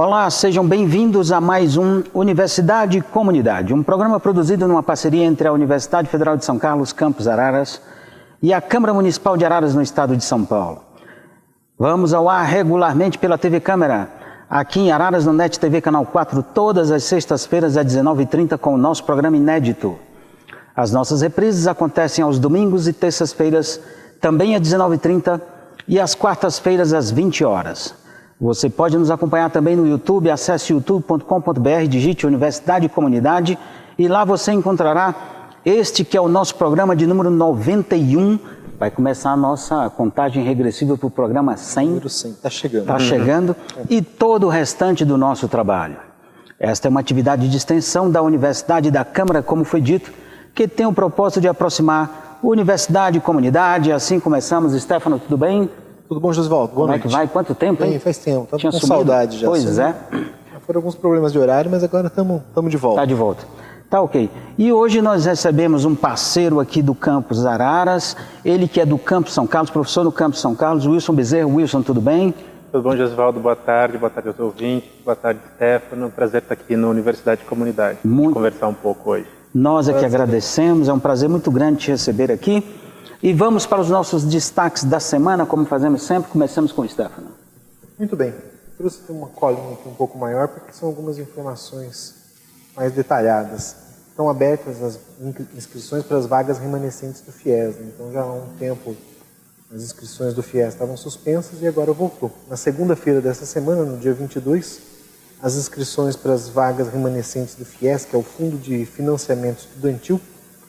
Olá, sejam bem-vindos a mais um Universidade e Comunidade, um programa produzido numa parceria entre a Universidade Federal de São Carlos, Campus Araras, e a Câmara Municipal de Araras, no estado de São Paulo. Vamos ao ar regularmente pela TV Câmara, aqui em Araras, no NET TV Canal 4, todas as sextas-feiras às 19h30 com o nosso programa inédito. As nossas reprises acontecem aos domingos e terças-feiras, também às 19h30 e às quartas-feiras às 20 horas. Você pode nos acompanhar também no YouTube, acesse youtube.com.br, digite Universidade e Comunidade e lá você encontrará este que é o nosso programa de número 91. Vai começar a nossa contagem regressiva para o programa 100. Número 100, está chegando. Está chegando. E todo o restante do nosso trabalho. Esta é uma atividade de extensão da Universidade e da Câmara, como foi dito, que tem o propósito de aproximar Universidade e Comunidade. Assim começamos. Stefano, tudo bem? Tudo bom, Josivaldo? Boa noite. Como é que vai? Quanto tempo, hein? Faz tempo. Estava com sumido? saudade já. Pois é. Foram alguns problemas de horário, mas agora estamos de volta. Está de volta. Tá ok. E hoje nós recebemos um parceiro aqui do Campus Araras, ele que é do Campus São Carlos, professor do Campus São Carlos, Wilson Bezerra. Wilson, tudo bem? Tudo bom, Josivaldo? Boa tarde aos ouvintes, boa tarde, Stefano. Prazer estar aqui na Universidade e Comunidade, conversar um pouco hoje. Nós é que agradecemos, é um prazer muito grande te receber aqui. E vamos para os nossos destaques da semana, como fazemos sempre. Começamos com o Stefano. Muito bem. Trouxe uma colinha aqui um pouco maior, porque são algumas informações mais detalhadas. Estão abertas as inscrições para as vagas remanescentes do FIES. Então, já há um tempo, as inscrições do FIES estavam suspensas e agora voltou. Na segunda-feira dessa semana, no dia 22, as inscrições para as vagas remanescentes do FIES, que é o Fundo de Financiamento Estudantil,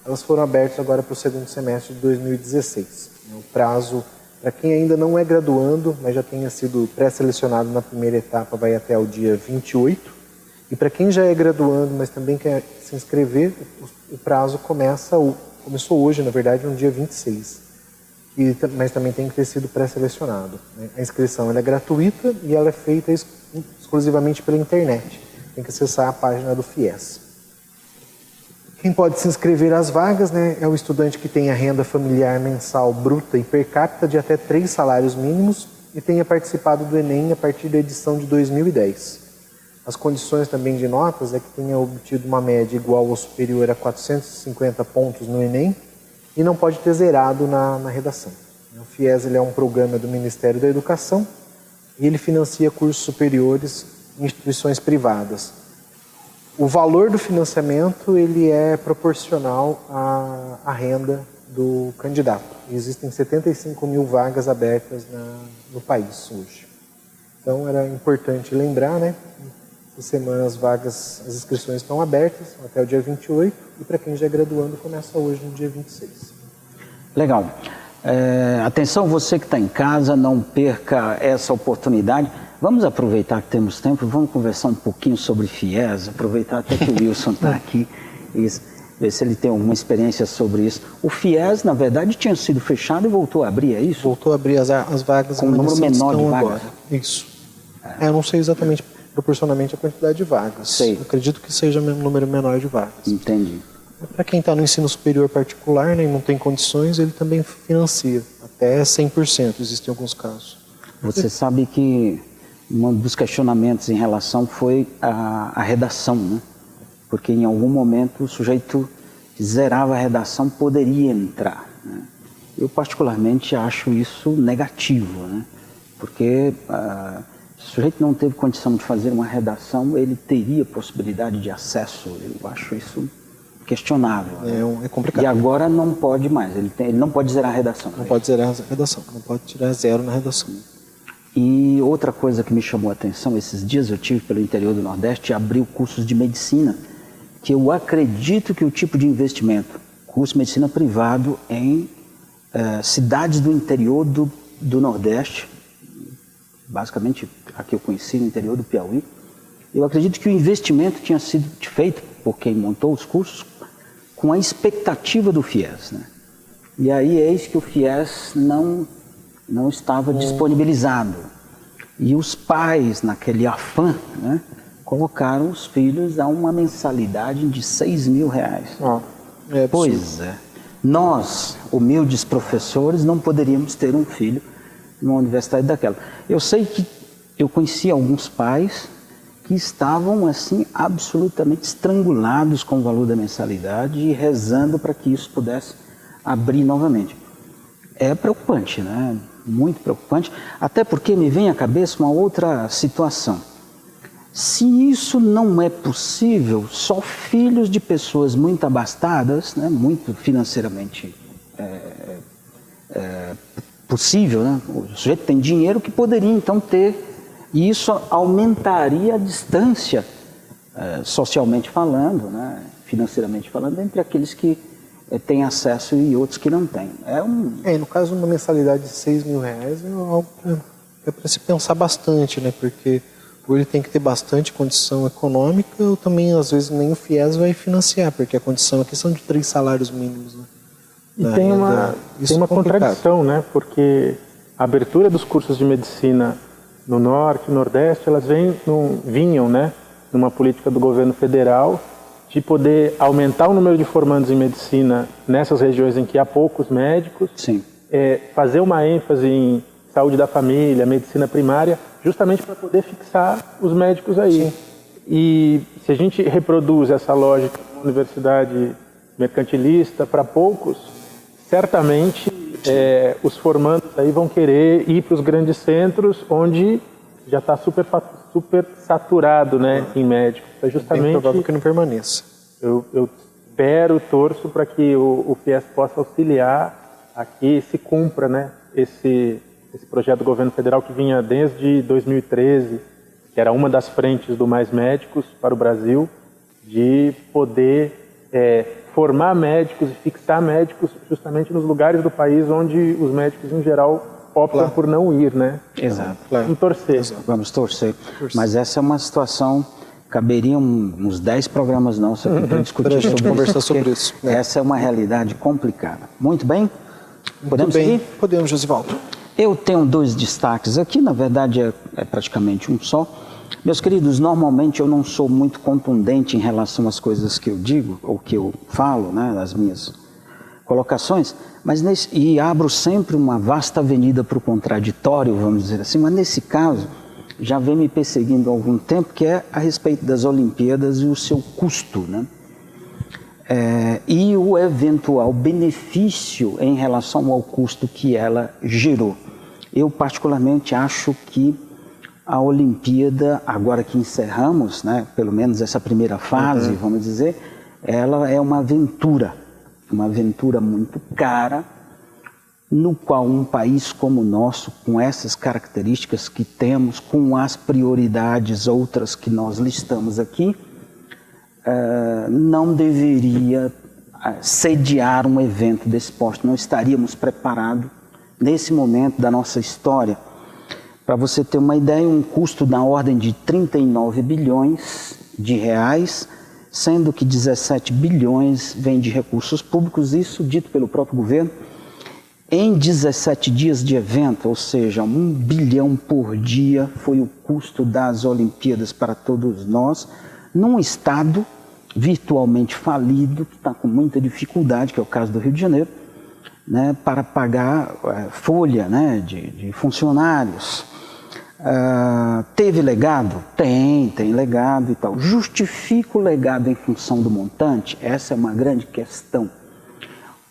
elas foram abertas agora para o segundo semestre de 2016. O prazo, para quem ainda não é graduando, mas já tenha sido pré-selecionado na primeira etapa, vai até o dia 28. E para quem já é graduando, mas também quer se inscrever, o prazo começou hoje, na verdade, no dia 26. Mas também tem que ter sido pré-selecionado. A inscrição ela é gratuita e ela é feita exclusivamente pela internet. Tem que acessar a página do FIES. Quem pode se inscrever às vagas, é o estudante que tenha renda familiar mensal bruta e per capita de até 3 salários mínimos e tenha participado do Enem a partir da edição de 2010. As condições também de notas é que tenha obtido uma média igual ou superior a 450 pontos no Enem e não pode ter zerado na redação. O FIES ele é um programa do Ministério da Educação e ele financia cursos superiores em instituições privadas. O valor do financiamento ele é proporcional à renda do candidato. Existem 75 mil vagas abertas no país hoje. Então era importante lembrar, essa semana as inscrições estão abertas até o dia 28 e para quem já é graduando começa hoje no dia 26. Legal. Atenção você que está em casa, não perca essa oportunidade. Vamos aproveitar que temos tempo, vamos conversar um pouquinho sobre FIES, aproveitar até que o Wilson está aqui, e ver se ele tem alguma experiência sobre isso. O FIES, na verdade, tinha sido fechado e voltou a abrir, é isso? Voltou a abrir as vagas. Com um número menor de vagas? Agora. Isso. Eu não sei exatamente, proporcionalmente, a quantidade de vagas. Sei. Eu acredito que seja um número menor de vagas. Entendi. Para quem está no ensino superior particular e não tem condições, ele também financia, até 100%, existem alguns casos. Você sabe que um dos questionamentos em relação foi a redação, porque em algum momento o sujeito que zerava a redação poderia entrar. Eu particularmente acho isso negativo, porque se o sujeito não teve condição de fazer uma redação, ele teria possibilidade de acesso. Eu acho isso questionável. É complicado. E agora não pode mais, ele não pode zerar a redação. Não pode zerar a redação, não pode tirar zero na redação. E outra coisa que me chamou a atenção, esses dias eu tive pelo interior do Nordeste e abriu cursos de medicina, que eu acredito que o tipo de investimento, curso de medicina privado em cidades do interior do Nordeste, basicamente a que eu conheci no interior do Piauí, eu acredito que o investimento tinha sido feito por quem montou os cursos com a expectativa do FIES. E aí eis que o FIES não estava disponibilizado. E os pais, naquele afã, colocaram os filhos a uma mensalidade de R$6.000. Pois é. Nós, humildes professores, não poderíamos ter um filho numa universidade daquela. Eu sei que eu conheci alguns pais que estavam assim absolutamente estrangulados com o valor da mensalidade e rezando para que isso pudesse abrir novamente. É preocupante, né? Muito preocupante, até porque me vem à cabeça uma outra situação. Se isso não é possível, só filhos de pessoas muito abastadas, né, muito financeiramente possível, né? O sujeito tem dinheiro que poderia então ter, e isso aumentaria a distância, socialmente falando, né, financeiramente falando, entre aqueles que têm acesso e outros que não têm. No caso, uma mensalidade de R$6.000 é algo para se pensar bastante, né? Porque ou ele tem que ter bastante condição econômica, ou também, às vezes, nem o FIES vai financiar, porque a condição aqui são de 3 salários mínimos, né? E tem uma contradição, né? Porque a abertura dos cursos de medicina no Norte e Nordeste, elas vinham, né, numa política do governo federal de poder aumentar o número de formandos em medicina nessas regiões em que há poucos médicos, fazer uma ênfase em saúde da família, medicina primária, justamente para poder fixar os médicos aí. Sim. E se a gente reproduz essa lógica de uma universidade mercantilista para poucos, certamente os formandos aí vão querer ir para os grandes centros, onde já está super saturado, né, em médicos. É justamente bem provável que não permaneça. Eu espero, torço para que o FIES possa auxiliar a que se cumpra, né, esse projeto do governo federal que vinha desde 2013, que era uma das frentes do Mais Médicos para o Brasil, de poder formar médicos e fixar médicos justamente nos lugares do país onde os médicos, em geral, optam por não ir, né? Exato. Vamos torcer. Exato. Vamos torcer. Mas essa é uma situação, caberiam uns 10 programas nossos aqui para discutir sobre conversar sobre isso. Essa é uma realidade complicada. Muito bem? Podemos Muito bem. seguir? Podemos, Josivaldo. Eu tenho 2 destaques aqui, na verdade é praticamente um só. Meus queridos, normalmente eu não sou muito contundente em relação às coisas que eu digo, ou que eu falo, né, nas minhas colocações, e abro sempre uma vasta avenida para o contraditório, vamos dizer assim, mas nesse caso já vem me perseguindo há algum tempo, que é a respeito das Olimpíadas e o seu custo, né? E o eventual benefício em relação ao custo que ela gerou. Eu particularmente acho que a Olimpíada, agora que encerramos, né, pelo menos essa primeira fase, vamos dizer, ela é uma aventura muito cara, no qual um país como o nosso, com essas características que temos, com as prioridades outras que nós listamos aqui, não deveria sediar um evento desse porte. Não estaríamos preparados nesse momento da nossa história. Para você ter uma ideia, um custo na ordem de 39 bilhões de reais, sendo que 17 bilhões vem de recursos públicos, isso dito pelo próprio governo, em 17 dias de evento, ou seja, 1 bilhão por dia foi o custo das Olimpíadas para todos nós, num estado virtualmente falido, que está com muita dificuldade, que é o caso do Rio de Janeiro, né, para pagar folha, né, de funcionários. Teve legado? Tem legado e tal. Justifica o legado em função do montante? Essa é uma grande questão.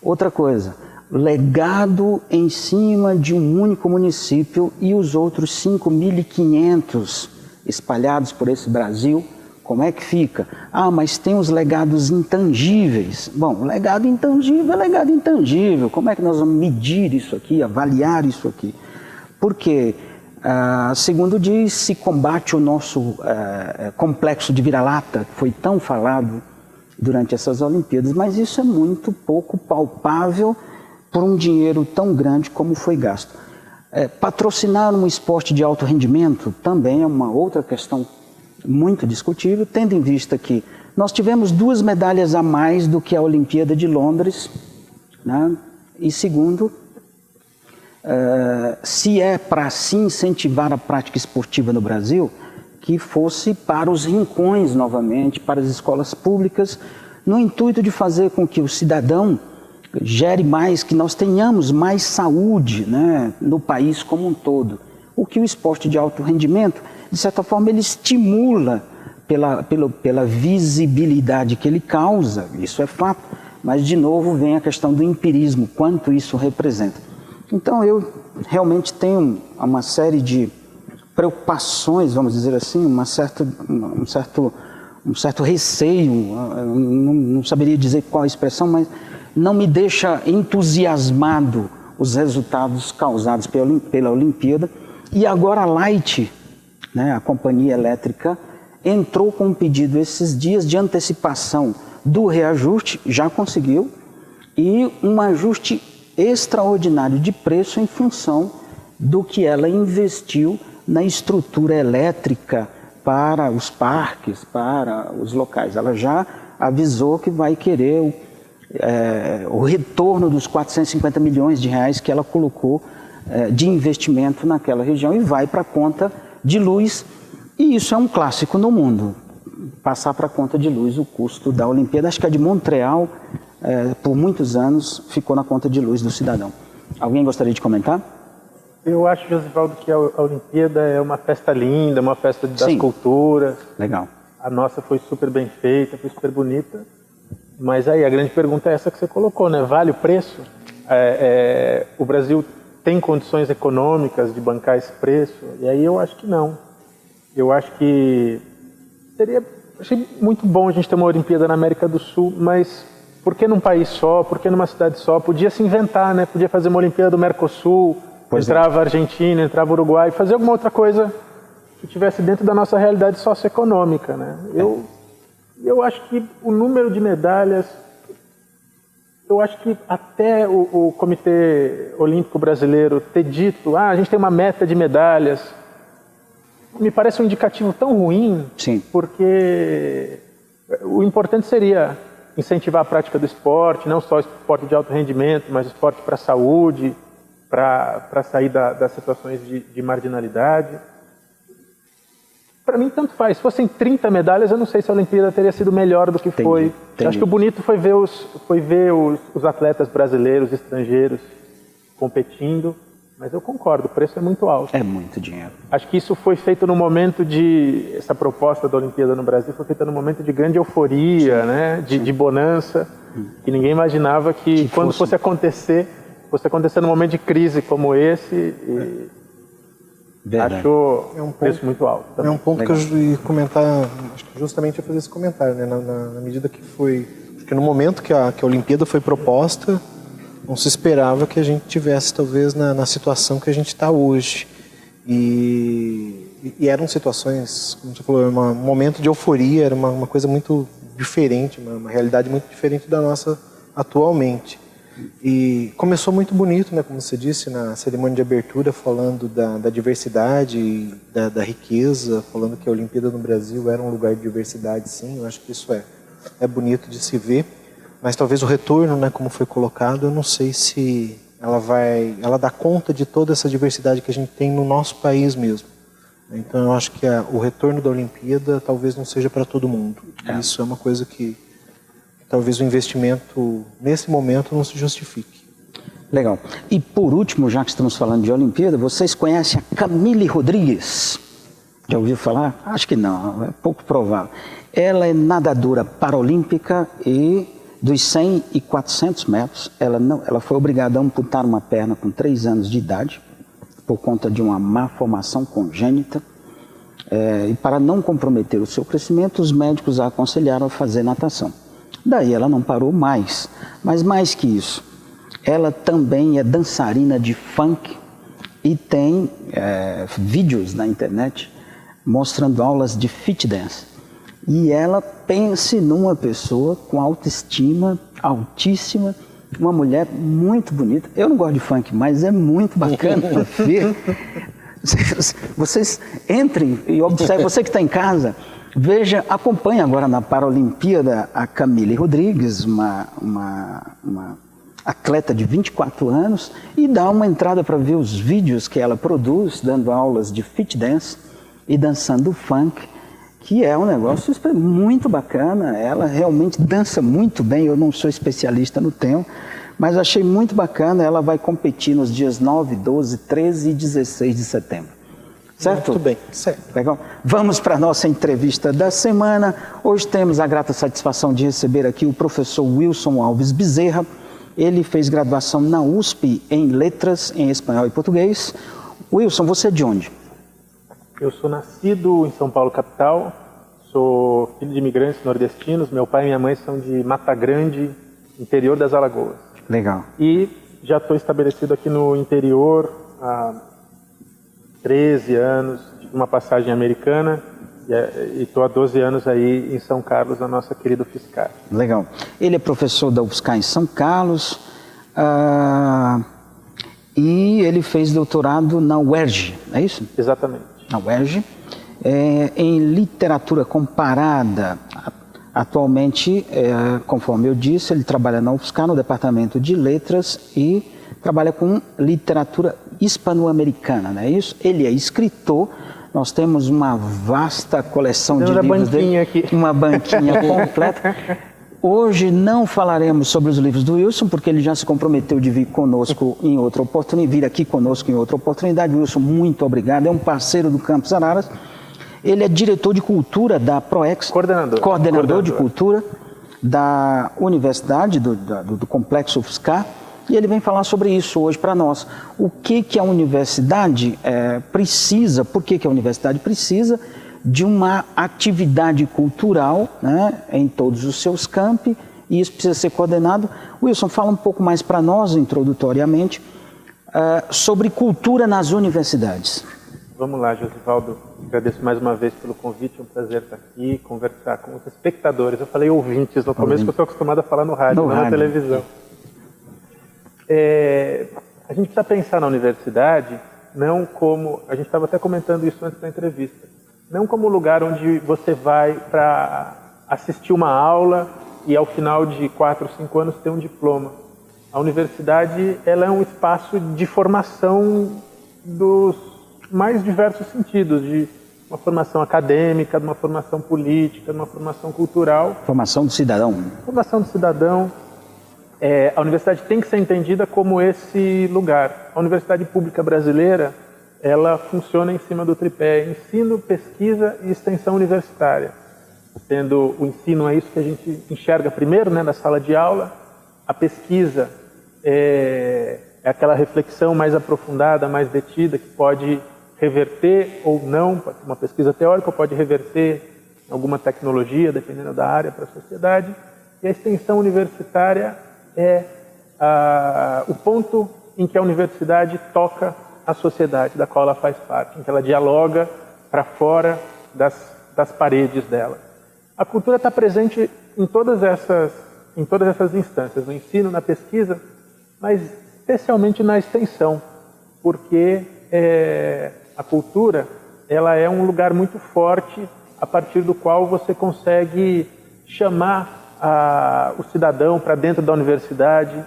Outra coisa, legado em cima de um único município e os outros 5.500 espalhados por esse Brasil, como é que fica? Mas tem os legados intangíveis. Bom, legado intangível é legado intangível. Como é que nós vamos medir isso aqui, avaliar isso aqui? Porque, segundo diz, se combate o nosso complexo de vira-lata, que foi tão falado durante essas Olimpíadas, mas isso é muito pouco palpável por um dinheiro tão grande como foi gasto. Patrocinar um esporte de alto rendimento também é uma outra questão muito discutível, tendo em vista que nós tivemos 2 medalhas a mais do que a Olimpíada de Londres, né? E segundo, se é para se incentivar a prática esportiva no Brasil, que fosse para os rincões novamente, para as escolas públicas, no intuito de fazer com que o cidadão gere mais, que nós tenhamos mais saúde, né, no país como um todo. O que o esporte de alto rendimento, de certa forma, ele estimula pela visibilidade que ele causa, isso é fato, mas, de novo, vem a questão do empirismo, quanto isso representa. Então, eu realmente tenho uma série de preocupações, vamos dizer assim, um certo receio, não saberia dizer qual a expressão, mas não me deixa entusiasmado os resultados causados pela Olimpíada. E agora a Light, né, a companhia elétrica, entrou com um pedido esses dias de antecipação do reajuste, já conseguiu, e um ajuste extraordinário de preço em função do que ela investiu na estrutura elétrica para os parques, para os locais. Ela já avisou que vai querer o retorno dos 450 milhões de reais que ela colocou de investimento naquela região e vai para a conta de luz. E isso é um clássico no mundo, passar para a conta de luz o custo da Olimpíada. Acho que a de Montreal, por muitos anos, ficou na conta de luz do cidadão. Alguém gostaria de comentar? Eu acho, Josivaldo, que a Olimpíada é uma festa linda, uma festa das culturas. Legal. A nossa foi super bem feita, foi super bonita. Mas aí a grande pergunta é essa que você colocou, né? Vale o preço? O Brasil tem condições econômicas de bancar esse preço? E aí eu acho que não. Eu acho que achei muito bom a gente ter uma Olimpíada na América do Sul, mas por que num país só? Por que numa cidade só? Podia se inventar, né? Podia fazer uma Olimpíada do Mercosul, entrava a Argentina, entrava o Uruguai, fazer alguma outra coisa que estivesse dentro da nossa realidade socioeconômica, né? Eu acho que o número de medalhas, eu acho que até o Comitê Olímpico Brasileiro ter dito, a gente tem uma meta de medalhas, me parece um indicativo tão ruim. Sim. Porque o importante seria incentivar a prática do esporte, não só o esporte de alto rendimento, mas o esporte para a saúde, para sair das situações de marginalidade. Para mim, tanto faz. Se fossem 30 medalhas, eu não sei se a Olimpíada teria sido melhor do que foi. Entendi. Acho que o bonito foi ver os atletas brasileiros, estrangeiros, competindo. Mas eu concordo, o preço é muito alto. É muito dinheiro. Acho que isso foi feito no momento essa proposta da Olimpíada no Brasil foi feita num momento de grande euforia, né? De bonança, que ninguém imaginava que quando fosse acontecer num momento de crise como esse. Achou um preço muito alto. Também. É um ponto legal. Que eu ia comentar, acho que justamente ia fazer esse comentário, né? Na medida que foi... Porque no momento que a Olimpíada foi proposta, não se esperava que a gente tivesse, talvez, na situação que a gente está hoje. E eram situações, como você falou, um momento de euforia, era uma coisa muito diferente, uma realidade muito diferente da nossa atualmente. E começou muito bonito, né, como você disse, na cerimônia de abertura, falando da diversidade, da riqueza, falando que a Olimpíada no Brasil era um lugar de diversidade, sim. Eu acho que isso é bonito de se ver. Mas talvez o retorno, né, como foi colocado, eu não sei se ela dá conta de toda essa diversidade que a gente tem no nosso país mesmo. Então eu acho que o retorno da Olimpíada talvez não seja para todo mundo. Isso é uma coisa que talvez o investimento nesse momento não se justifique. Legal. E por último, já que estamos falando de Olimpíada, vocês conhecem a Camille Rodrigues? Já ouviu falar? Acho que não, é pouco provável. Ela é nadadora paralímpica e dos 100 e 400 metros, ela foi obrigada a amputar uma perna com 3 anos de idade, por conta de uma má formação congênita. E para não comprometer o seu crescimento, os médicos a aconselharam a fazer natação. Daí ela não parou mais. Mas mais que isso, ela também é dançarina de funk e tem vídeos na internet mostrando aulas de fit dance. E ela pense numa pessoa com autoestima altíssima, uma mulher muito bonita. Eu não gosto de funk, mas é muito bacana ver. Vocês entrem e observem, você que está em casa, veja, acompanhe agora na Paralimpíada a Camille Rodrigues, uma atleta de 24 anos, e dá uma entrada para ver os vídeos que ela produz, dando aulas de fit dance e dançando funk, que é um negócio muito bacana. Ela realmente dança muito bem, eu não sou especialista no tema, mas achei muito bacana. Ela vai competir nos dias 9, 12, 13 e 16 de setembro. Certo? Muito bem, certo. Legal. Vamos para a nossa entrevista da semana. Hoje temos a grata satisfação de receber aqui o professor Wilson Alves Bezerra. Ele fez graduação na USP em Letras, em Espanhol e Português. Wilson, você é de onde? Eu sou nascido em São Paulo, capital. Sou filho de imigrantes nordestinos. Meu pai e minha mãe são de Mata Grande, interior das Alagoas. Legal. E já estou estabelecido aqui no interior há 13 anos, tive uma passagem americana e estou há 12 anos aí em São Carlos, na nossa querida UFSCar. Legal. Ele é professor da UFSCar em São Carlos e ele fez doutorado na UERJ, é isso? Exatamente. Na UERJ, em literatura comparada. Atualmente, conforme eu disse, ele trabalha na UFSCar no departamento de letras e trabalha com literatura hispano-americana, não é isso? Ele é escritor, nós temos uma vasta coleção de livros dele, aqui. Uma banquinha completa. Hoje não falaremos sobre os livros do Wilson, porque ele já se comprometeu de vir conosco em outra oportunidade, vir aqui conosco em outra oportunidade. Wilson, muito obrigado, é um parceiro do Campus Araras. Ele é diretor de cultura da PROEX, coordenador de cultura da universidade, do Complexo UFSCar, e ele vem falar sobre isso hoje para nós. O que a universidade precisa, por que a universidade precisa de uma atividade cultural, né, em todos os seus campi, e isso precisa ser coordenado. Wilson, fala um pouco mais para nós, introdutoriamente, sobre cultura nas universidades. Vamos lá, Josivaldo. Agradeço mais uma vez pelo convite, é um prazer estar aqui, conversar com os espectadores. Eu falei ouvintes no começo, porque eu estou acostumado a falar no rádio, não na televisão. A gente precisa pensar na universidade, não como... A gente estava até comentando isso antes da entrevista. Não como lugar onde você vai para assistir uma aula e ao final de 4 ou 5 anos ter um diploma. A universidade, ela é um espaço de formação dos mais diversos sentidos, de uma formação acadêmica, de uma formação política, de uma formação cultural. Formação do cidadão. Formação do cidadão. A universidade tem que ser entendida como esse lugar. A universidade pública brasileira, ela funciona em cima do tripé ensino, pesquisa e extensão universitária. Sendo o ensino é isso que a gente enxerga primeiro, né, na sala de aula. A pesquisa é aquela reflexão mais aprofundada, mais detida, que pode reverter ou não, pode ser uma pesquisa teórica, ou pode reverter alguma tecnologia, dependendo da área, para a sociedade. E a extensão universitária é o ponto em que a universidade toca a sociedade da qual ela faz parte, em que ela dialoga para fora das paredes dela. A cultura está presente em todas essas instâncias, no ensino, na pesquisa, mas especialmente na extensão, porque a cultura, ela é um lugar muito forte a partir do qual você consegue chamar o cidadão para dentro da universidade,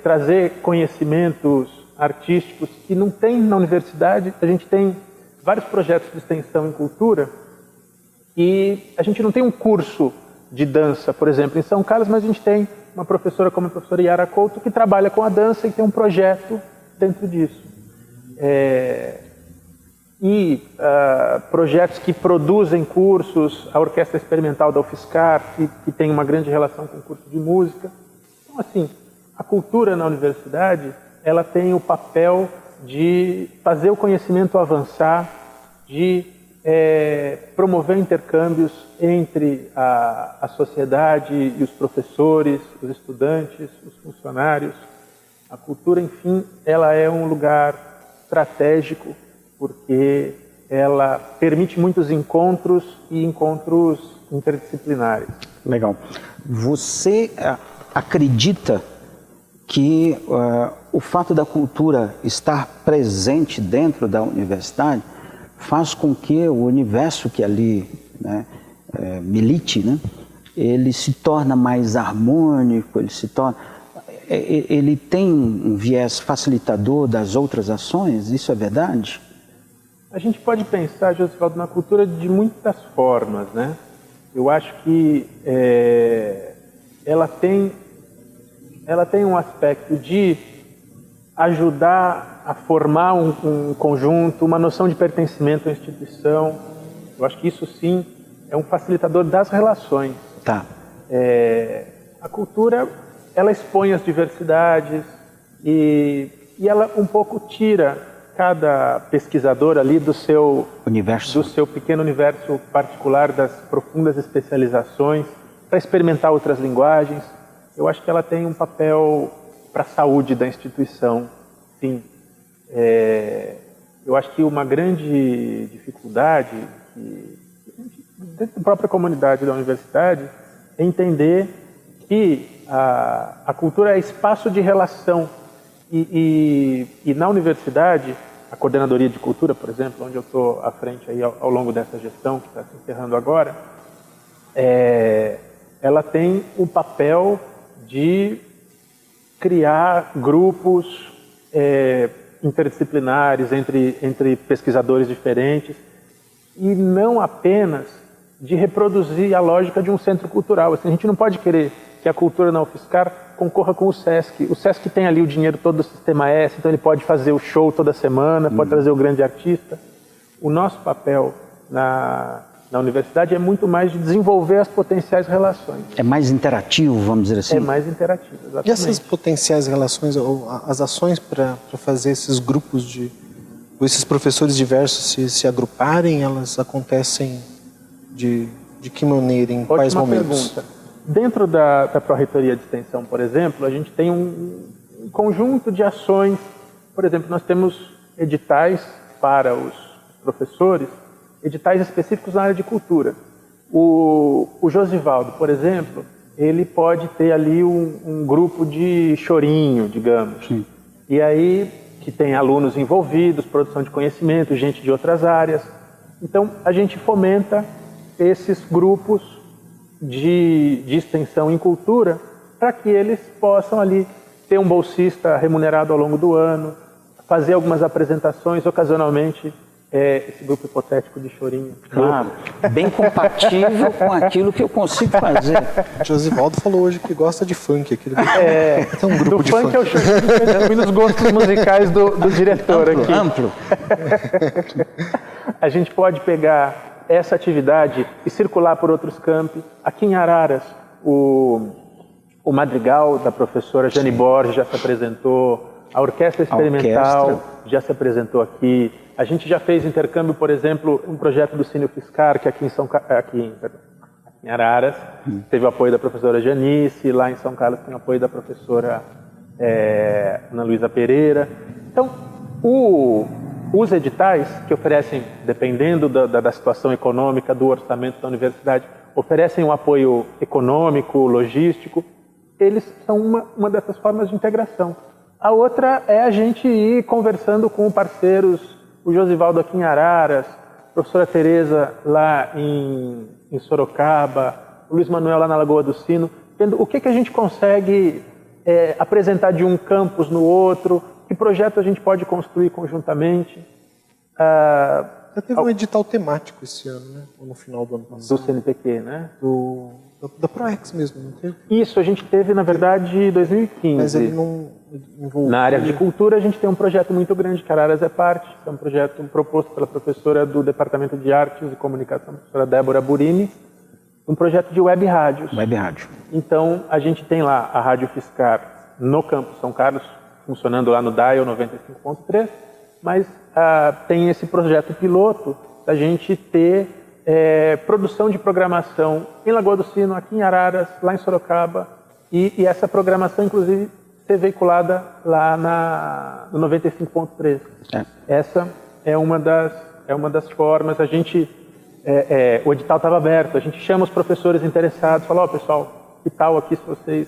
trazer conhecimentos artísticos que não tem na universidade. A gente tem vários projetos de extensão em cultura e a gente não tem um curso de dança, por exemplo, em São Carlos, mas a gente tem uma professora como a professora Yara Couto que trabalha com a dança e tem um projeto dentro disso. Projetos que produzem cursos, a Orquestra Experimental da UFSCar, que tem uma grande relação com o curso de música. Então, assim, a cultura na universidade, ela tem o papel de fazer o conhecimento avançar, de promover intercâmbios entre a sociedade e os professores, os estudantes, os funcionários. A cultura, enfim, ela é um lugar estratégico, porque ela permite muitos encontros e encontros interdisciplinares. Legal. Você acredita que o fato da cultura estar presente dentro da universidade faz com que o universo que ali, né, milite, né, ele se torna mais harmônico, ele tem um viés facilitador das outras ações? Isso é verdade? A gente pode pensar, Josivaldo, na cultura de muitas formas, né? Eu acho que ela tem um aspecto de ajudar a formar um conjunto, uma noção de pertencimento à instituição. Eu acho que isso sim é um facilitador das relações. Tá. A cultura, ela expõe as diversidades e ela um pouco tira cada pesquisador ali do seu universo, do seu pequeno universo particular, das profundas especializações, para experimentar outras linguagens. Eu acho que ela tem um papel para a saúde da instituição, sim. Eu acho que uma grande dificuldade dentro da própria comunidade da universidade é entender que a cultura é espaço de relação e na universidade, a coordenadoria de cultura, por exemplo, onde eu estou à frente aí ao longo dessa gestão que está se encerrando agora, ela tem o papel de criar grupos interdisciplinares entre pesquisadores diferentes e não apenas de reproduzir a lógica de um centro cultural. Assim, a gente não pode querer que a cultura na UFSCar concorra com o SESC. O SESC tem ali o dinheiro todo do Sistema S, então ele pode fazer o show toda semana, pode trazer o grande artista. O nosso papel na universidade é muito mais de desenvolver as potenciais relações. É mais interativo, vamos dizer assim? É mais interativo, exatamente. E essas potenciais relações, ou as ações para fazer esses grupos ou esses professores diversos se agruparem, elas acontecem de que maneira, em quais momentos? Pergunta. Dentro da Pró-Reitoria de Extensão, por exemplo, a gente tem um conjunto de ações. Por exemplo, nós temos editais para os professores, editais específicos na área de cultura. O Josivaldo, por exemplo, ele pode ter ali um grupo de chorinho, digamos. Sim. E aí, que tem alunos envolvidos, produção de conhecimento, gente de outras áreas. Então, a gente fomenta esses grupos de extensão em cultura para que eles possam ali ter um bolsista remunerado ao longo do ano, fazer algumas apresentações, ocasionalmente, esse grupo hipotético de chorinho. Claro, bem compatível com aquilo que eu consigo fazer. O Josivaldo falou hoje que gosta de funk. Tem um grupo de funk. É o chorinho, nos gostos musicais do diretor aqui. Amplo. A gente pode pegar essa atividade e circular por outros campi. Aqui em Araras, o Madrigal da professora Jane Borges já se apresentou, a Orquestra Experimental já se apresentou aqui. A gente já fez intercâmbio, por exemplo, um projeto do Cine UFSCar, que aqui em Araras teve o apoio da professora Janice, lá em São Carlos tem o apoio da professora Ana Luísa Pereira. Então, os editais que oferecem, dependendo da situação econômica, do orçamento da universidade, oferecem um apoio econômico, logístico, eles são uma dessas formas de integração. A outra é a gente ir conversando com parceiros, o Josivaldo aqui em Araras, a professora Tereza lá em Sorocaba, o Luiz Manuel lá na Lagoa do Sino, vendo o que a gente consegue apresentar de um campus no outro, que projeto a gente pode construir conjuntamente. Já teve um edital temático esse ano, né? Ou no final do ano passado. Do CNPq, né? Da ProEx mesmo, não teve? Isso, a gente teve, na verdade, em 2015. Mas ele não envolveu... Na área de cultura, a gente tem um projeto muito grande, que a Araras é parte, que é um projeto proposto pela professora do Departamento de Artes e Comunicação, a professora Débora Burini, um projeto de web rádios. Web rádio. Então, a gente tem lá a Rádio UFSCar no campus São Carlos, funcionando lá no Dial 95.3, mas tem esse projeto piloto da gente ter produção de programação em Lagoa do Sino, aqui em Araras, lá em Sorocaba, e essa programação, inclusive, ser veiculada lá no 95.3. Essa é uma das formas. A gente, o edital estava aberto, a gente chama os professores interessados, fala, pessoal, que tal aqui se vocês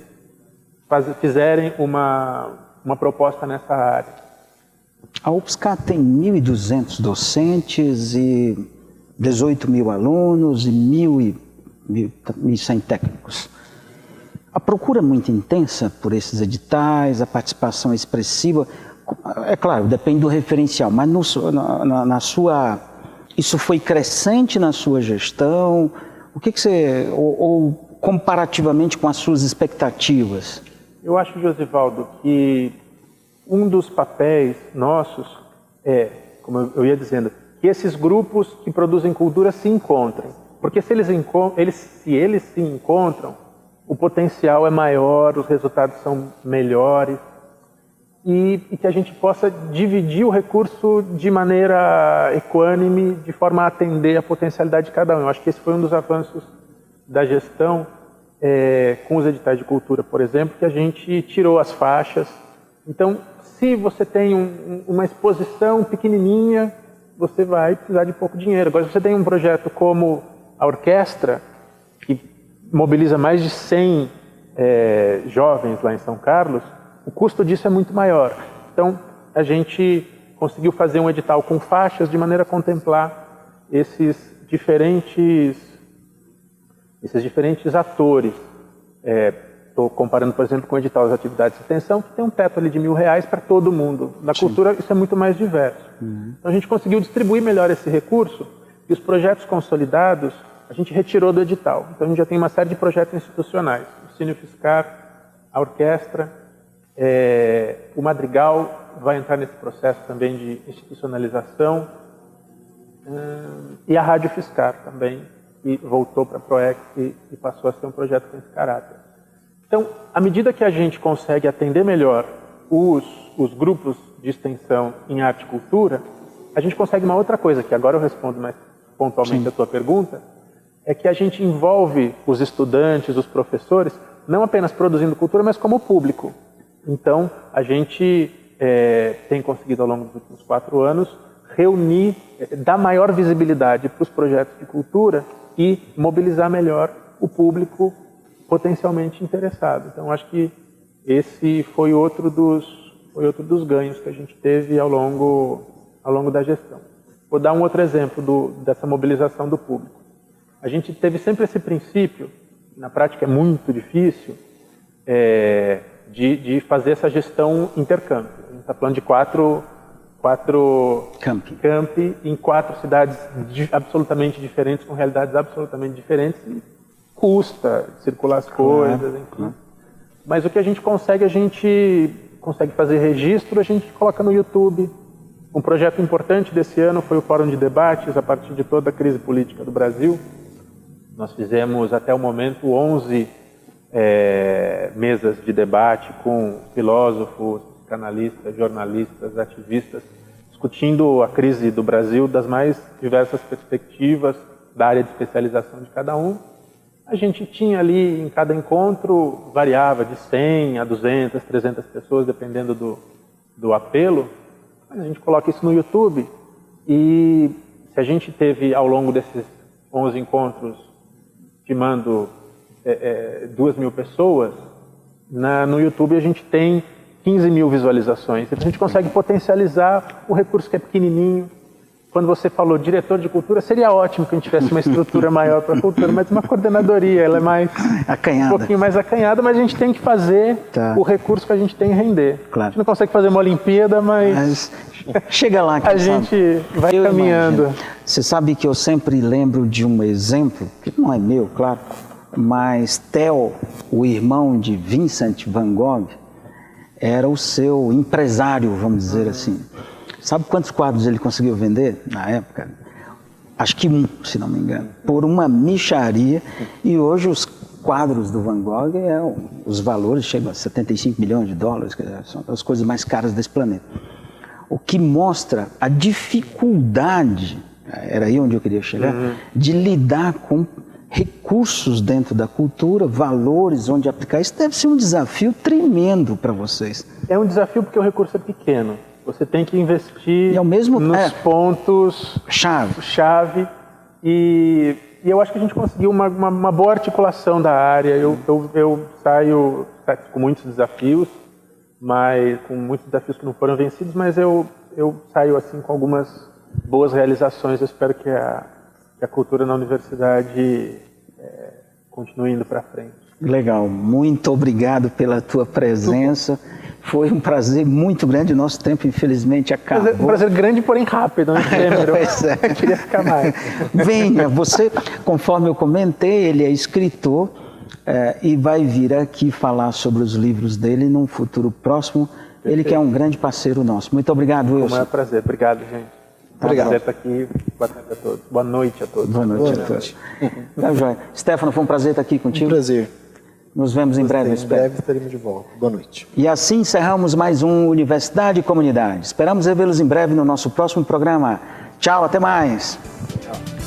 fizerem uma proposta nessa área? A UFSCar tem 1.200 docentes e 18 mil alunos e 1.100 técnicos. A procura é muito intensa por esses editais, a participação é expressiva. É claro, depende do referencial, mas isso foi crescente na sua gestão? O que você... ou comparativamente com as suas expectativas? Eu acho, Josivaldo, que um dos papéis nossos é, como eu ia dizendo, que esses grupos que produzem cultura se encontrem. Porque se eles se encontram, o potencial é maior, os resultados são melhores, e que a gente possa dividir o recurso de maneira equânime, de forma a atender a potencialidade de cada um. Eu acho que esse foi um dos avanços da gestão com os editais de cultura, por exemplo, que a gente tirou as faixas. Então, se você tem uma exposição pequenininha, você vai precisar de pouco dinheiro. Agora, se você tem um projeto como a orquestra, que mobiliza mais de 100 jovens lá em São Carlos, o custo disso é muito maior. Então, a gente conseguiu fazer um edital com faixas de maneira a contemplar esses diferentes atores. Estou comparando, por exemplo, com o edital das atividades de extensão, que tem um teto ali de R$1.000 para todo mundo. Na cultura, isso é muito mais diverso. Então, a gente conseguiu distribuir melhor esse recurso, e os projetos consolidados a gente retirou do edital. Então, a gente já tem uma série de projetos institucionais. O Cine Fiscar, a orquestra, o Madrigal vai entrar nesse processo também de institucionalização, e a Rádio Fiscar também, que voltou para a PROEX e passou a ser um projeto com esse caráter. Então, à medida que a gente consegue atender melhor os grupos de extensão em arte e cultura, a gente consegue uma outra coisa, que agora eu respondo mais pontualmente a tua pergunta, é que a gente envolve os estudantes, os professores, não apenas produzindo cultura, mas como público. Então, a gente tem conseguido, ao longo dos últimos 4 anos, reunir, dar maior visibilidade para os projetos de cultura e mobilizar melhor o público potencialmente interessado. Então, acho que esse foi outro dos ganhos que a gente teve ao longo da gestão. Vou dar um outro exemplo dessa mobilização do público. A gente teve sempre esse princípio, na prática é muito difícil, de fazer essa gestão intercâmbio. A gente está falando de quatro campi em 4 cidades absolutamente diferentes, com realidades absolutamente diferentes, e custa circular as coisas, enfim. Mas o que a gente consegue fazer registro, a gente coloca no YouTube. Um projeto importante desse ano foi o Fórum de Debates, a partir de toda a crise política do Brasil. Nós fizemos, até o momento, 11 mesas de debate com filósofos, psicanalistas, jornalistas, ativistas, discutindo a crise do Brasil das mais diversas perspectivas, da área de especialização de cada um. A gente tinha ali, em cada encontro, variava de 100 a 200, 300 pessoas, dependendo do apelo. Mas a gente coloca isso no YouTube, e se a gente teve, ao longo desses 11 encontros, estimando 2.000 pessoas, no YouTube a gente tem 15.000 visualizações. Então a gente consegue potencializar o recurso que é pequenininho. Quando você falou diretor de cultura, seria ótimo que a gente tivesse uma estrutura maior para a cultura, mas uma coordenadoria, ela é mais acanhada. Um pouquinho mais acanhada, mas a gente tem que fazer o recurso que a gente tem render. Claro. A gente não consegue fazer uma Olimpíada, mas chega lá. A gente vai caminhando. Imagino. Você sabe que eu sempre lembro de um exemplo, que não é meu, claro, mas Theo, o irmão de Vincent van Gogh, era o seu empresário, vamos dizer assim. Sabe quantos quadros ele conseguiu vender na época? Acho que 1, se não me engano, por uma mixaria. E hoje os quadros do Van Gogh, os valores chegam a 75 milhões de dólares, são as coisas mais caras desse planeta. O que mostra a dificuldade, era aí onde eu queria chegar, de lidar com recursos dentro da cultura, valores onde aplicar. Isso deve ser um desafio tremendo para vocês. É um desafio porque o recurso é pequeno. Você tem que investir nos pontos chave e eu acho que a gente conseguiu uma boa articulação da área. Eu saio com muitos desafios, com muitos desafios que não foram vencidos, mas eu saio assim com algumas boas realizações. Eu espero que a cultura na universidade continue indo para frente. Legal, muito obrigado pela tua presença. Foi um prazer muito grande, o nosso tempo infelizmente acabou. Um prazer grande, porém rápido, né? Eu queria ficar mais. Venha, você, conforme eu comentei, ele é escritor e vai vir aqui falar sobre os livros dele num futuro próximo. Ele que é um grande parceiro nosso. Muito obrigado, Wilson. É um maior prazer. Obrigado, gente. Obrigado. Prazer estar aqui. Boa tarde a todos. Boa noite a todos. Boa noite a todos. Tá, joia. Stefano, foi um prazer estar aqui contigo. Um prazer. Nos vemos em breve, Em breve estaremos de volta. Boa noite. E assim encerramos mais um Universidade e Comunidade. Esperamos revê-los em breve no nosso próximo programa. Tchau, até mais. Tchau.